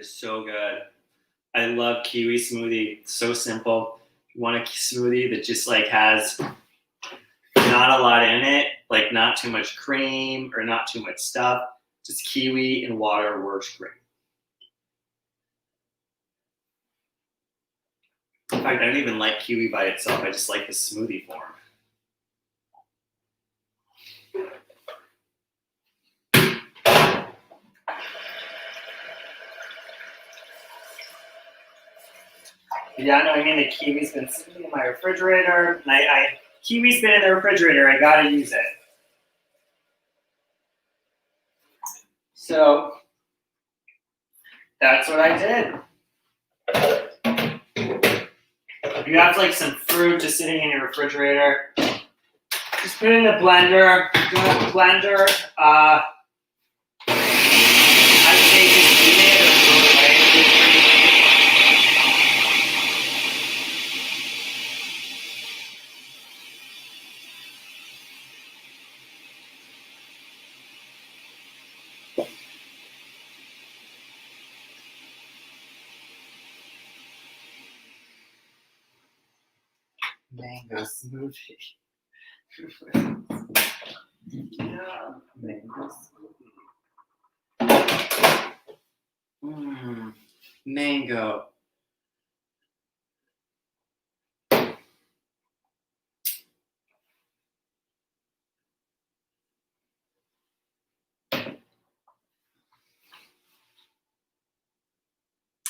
is so good. I love kiwi smoothie. It's so simple. You want a smoothie that just like has not a lot in it, like not too much cream or not too much stuff. Just kiwi and water works great. In fact, I don't even like kiwi by itself. I just like the smoothie form. Yeah, no, I mean the kiwi's been sitting in my refrigerator, and kiwi's been in the refrigerator. I gotta use it. So that's what I did. If you have like some fruit just sitting in your refrigerator, just put it in the blender. If you don't have a blender, I'd say just eat it or throw it away. Mango smoothie. Yeah, mango smoothie. Mango.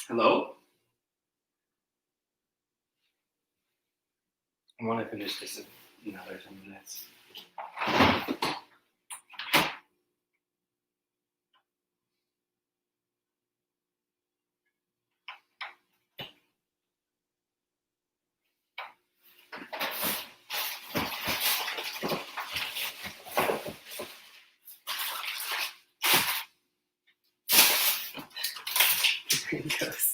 Hello? I want to finish this in another 10 minutes. Yes.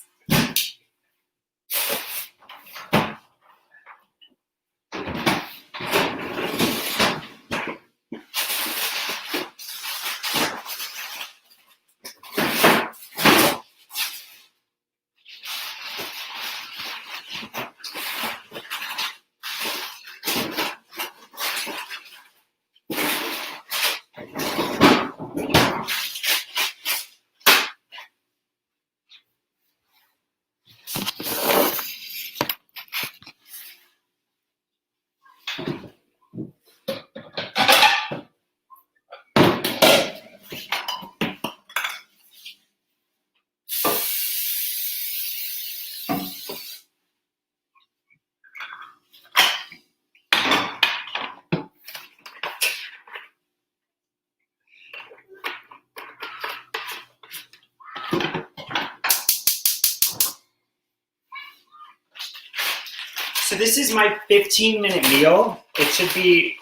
So this is my 15-minute meal. It should be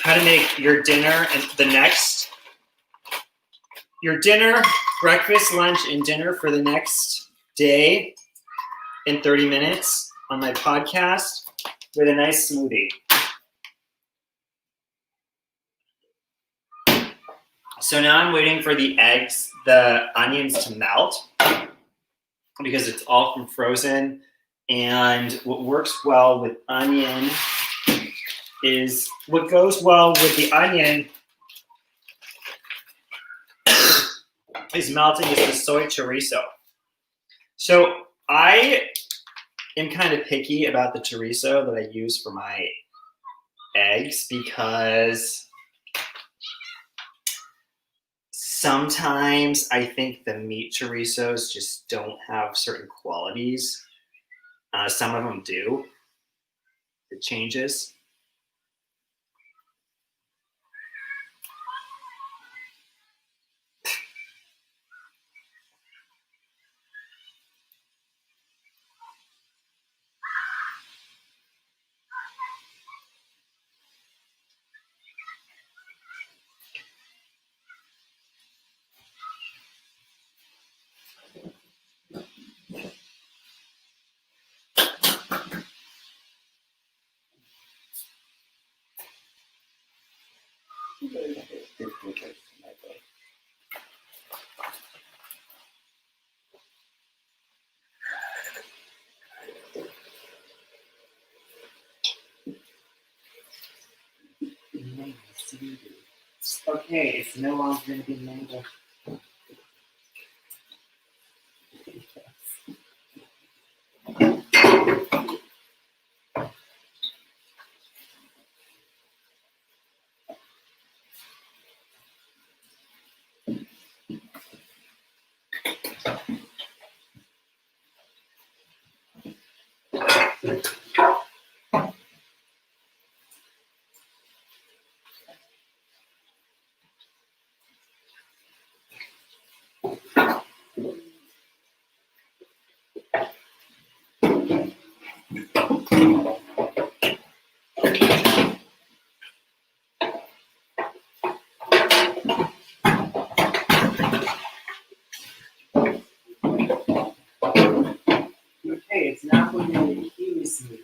how to make your dinner and your dinner, breakfast, lunch, and dinner for the next day in 30 minutes on my podcast with a nice smoothie. So now I'm waiting for the onions to melt because it's all from frozen. And what works well with onion is what goes well with the onion is melting is the soy chorizo. So I am kind of picky about the chorizo that I use for my eggs because sometimes I think the meat chorizos just don't have certain qualities. Some of them do. It changes. smoothie. Okay, it's no longer going to be mango. Okay, it's now going to be a kiwi smoothie.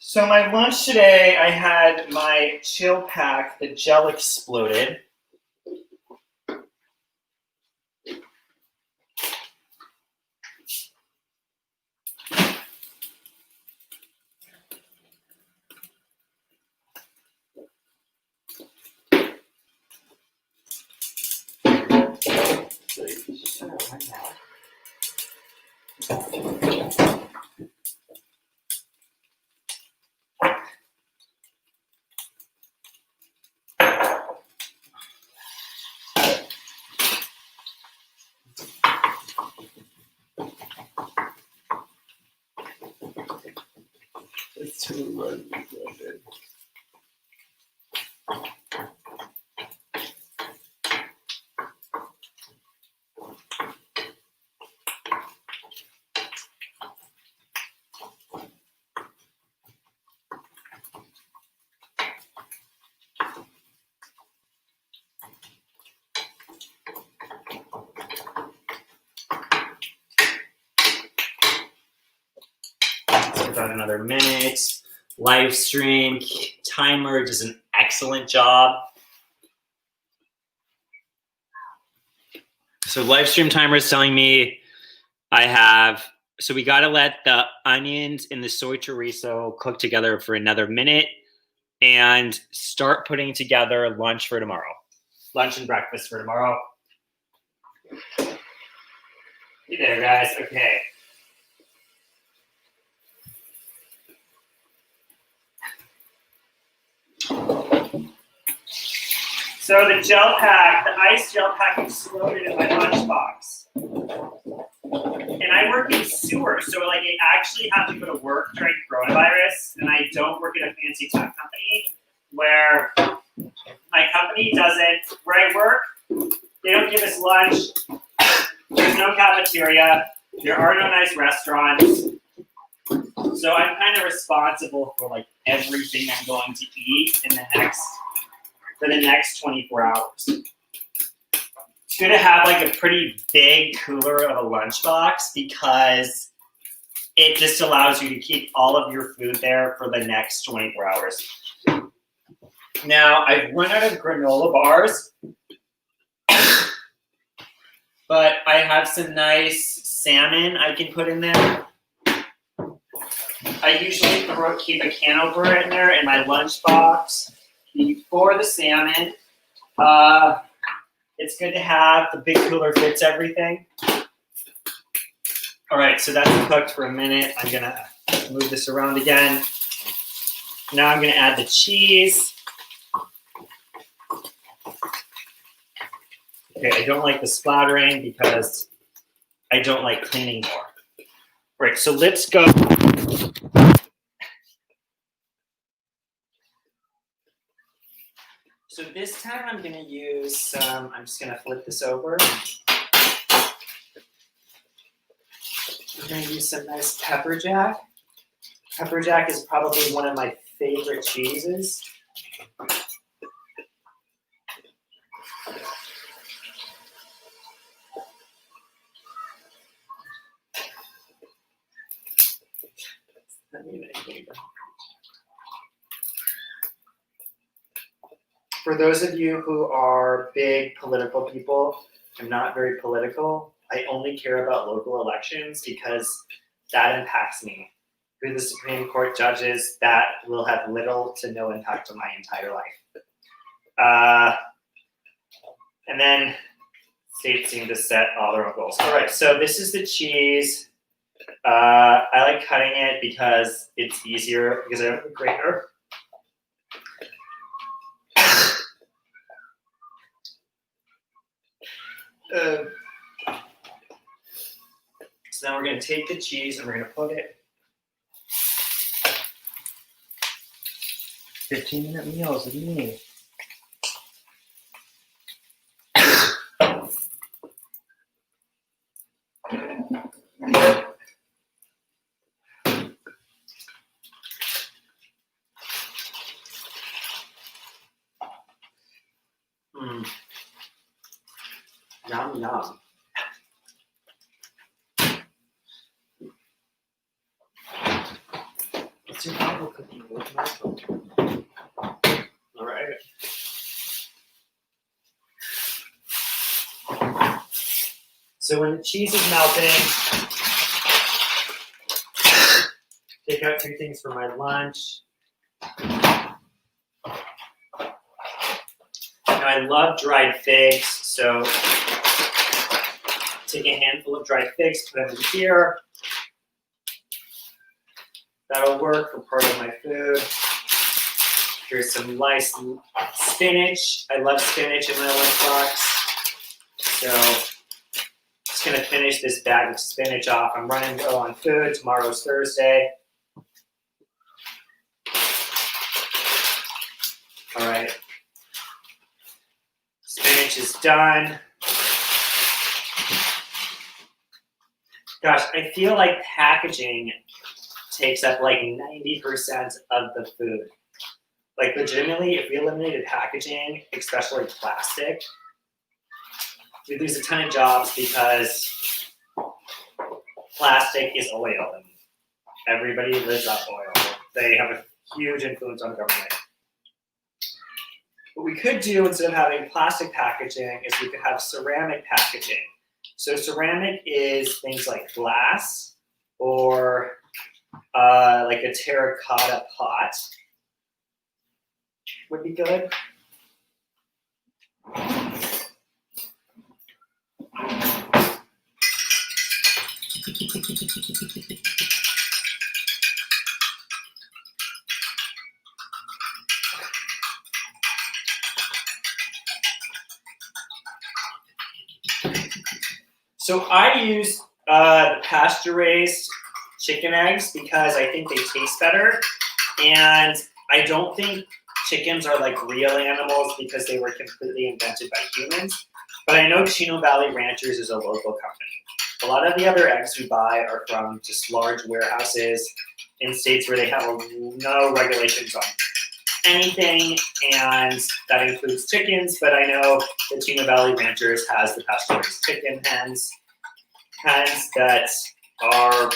So my lunch today, I had my chill pack, the gel exploded. It's too low. About another minute. Live stream timer does an excellent job. So live stream timer is telling me so we got to let the onions and the soy chorizo cook together for another minute and start putting together lunch for tomorrow. Lunch and breakfast for tomorrow. Hey there, guys. Okay. So the ice gel pack exploded in my lunchbox. And I work in sewer, so like I actually have to go to work during coronavirus, and I don't work at a fancy tech company where my company doesn't, where I work, they don't give us lunch, there's no cafeteria, there are no nice restaurants. So I'm kind of responsible for like everything I'm going to eat for the next 24 hours. It's good to have like a pretty big cooler of a lunchbox because it just allows you to keep all of your food there for the next 24 hours. Now, I've run out of granola bars, but I have some nice salmon I can put in there. I usually keep a can opener in there in my lunchbox for the salmon. It's good to have. The big cooler fits everything. All right, so that's cooked for a minute. I'm gonna move this around again. Now I'm gonna add the cheese. Okay, I don't like the splattering because I don't like cleaning more. All right, so let's go. So this time I'm gonna use I'm just gonna flip this over. We're gonna use some nice pepper jack. Pepper jack is probably one of my favorite cheeses. For those of you who are big political people, I'm not very political. I only care about local elections because that impacts me. Who the Supreme Court judges, that will have little to no impact on my entire life. And then states seem to set all their own goals. All right, so this is the cheese. I like cutting it because it's easier because I have a grater. So now we're going to take the cheese and we're going to put it 15-minute meals with me. Yum, yum. Let's do apple cookie with my All right. So when the cheese is melting, take out 2 things for my lunch. Now I love dried figs, so take a handful of dried figs, put them in here. That'll work for part of my food. Here's some nice spinach. I love spinach in my lunchbox. So just gonna finish this bag of spinach off. I'm running low on food. Tomorrow's Thursday. All right. Spinach is done. Gosh, I feel like packaging takes up like 90% of the food. Like legitimately, if we eliminated packaging, especially plastic, we'd lose a ton of jobs because plastic is oil and everybody lives off oil. They have a huge influence on government. What we could do instead of having plastic packaging is we could have ceramic packaging. So ceramic is things like glass or like a terracotta pot would be good. So I use the pasture-raised chicken eggs because I think they taste better. And I don't think chickens are like real animals because they were completely invented by humans. But I know Chino Valley Ranchers is a local company. A lot of the other eggs we buy are from just large warehouses in states where they have no regulations on anything, and that includes chickens, but I know the Chino Valley Ranchers has the pasture-raised chicken hens that are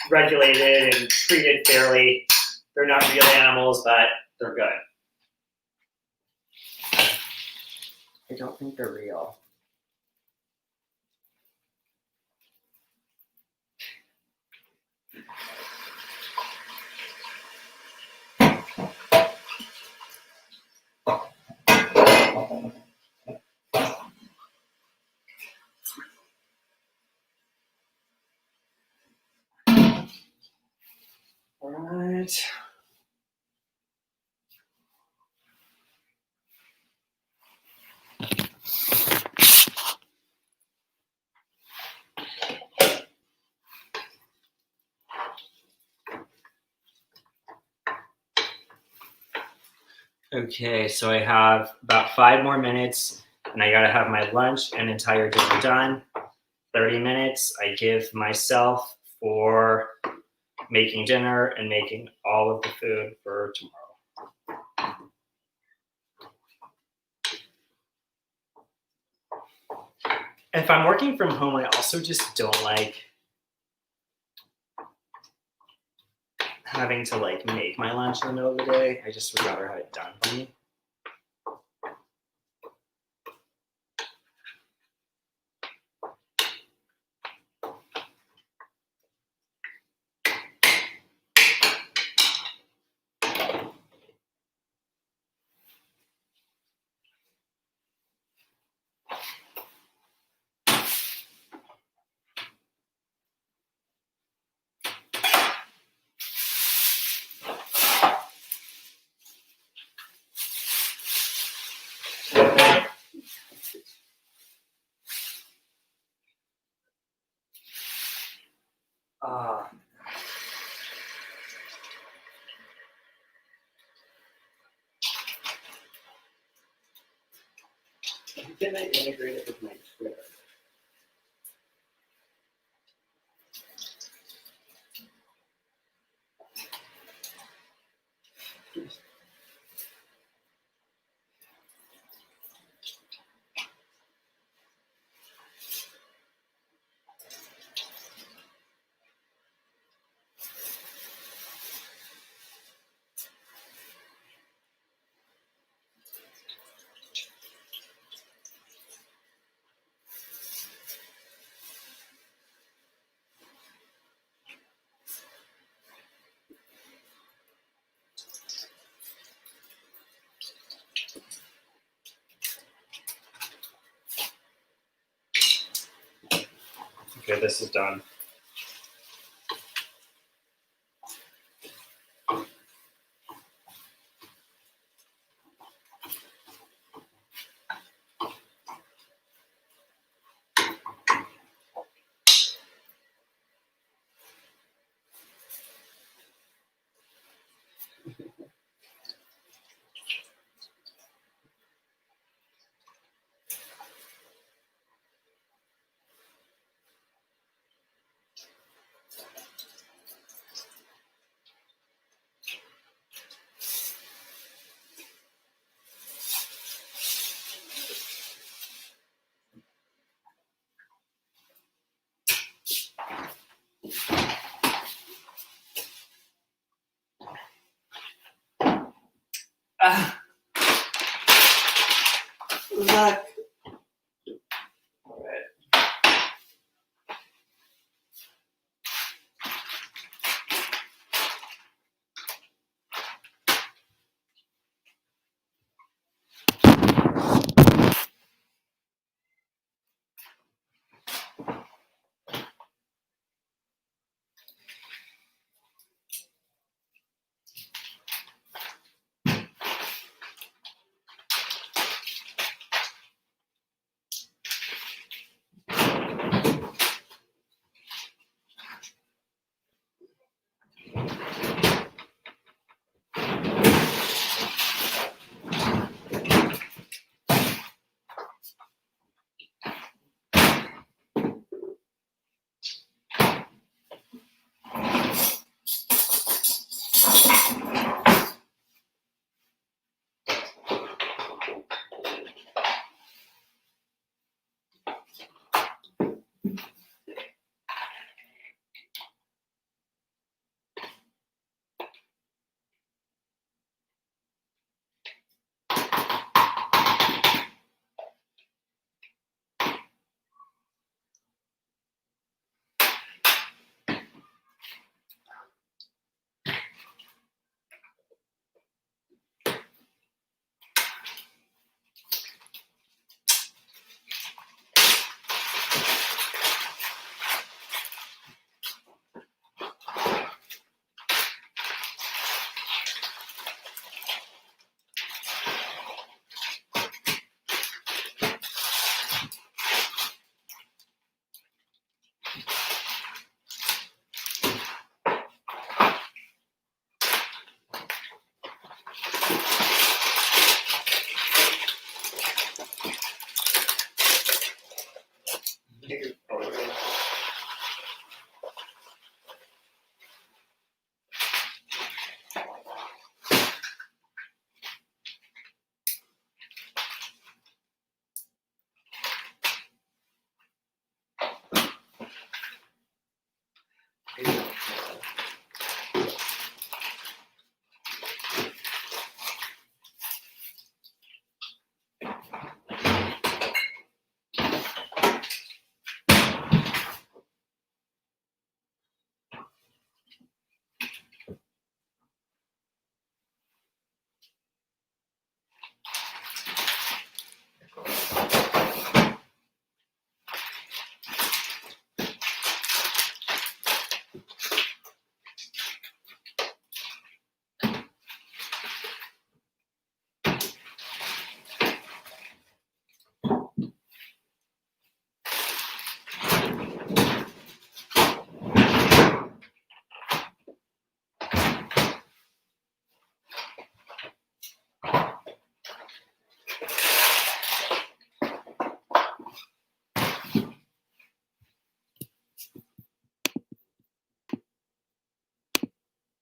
regulated and treated fairly. They're not real animals, but they're good. I don't think they're real. All right. Okay, so I have about 5 more minutes and I gotta have my lunch and entire dinner done. 30 minutes, I give myself for making dinner and making all of the food for tomorrow. If I'm working from home, I also just don't like having to like make my lunch in the middle of the day. I just would rather have it done for me. Can I integrate it with my Twitter? Okay, this is done. That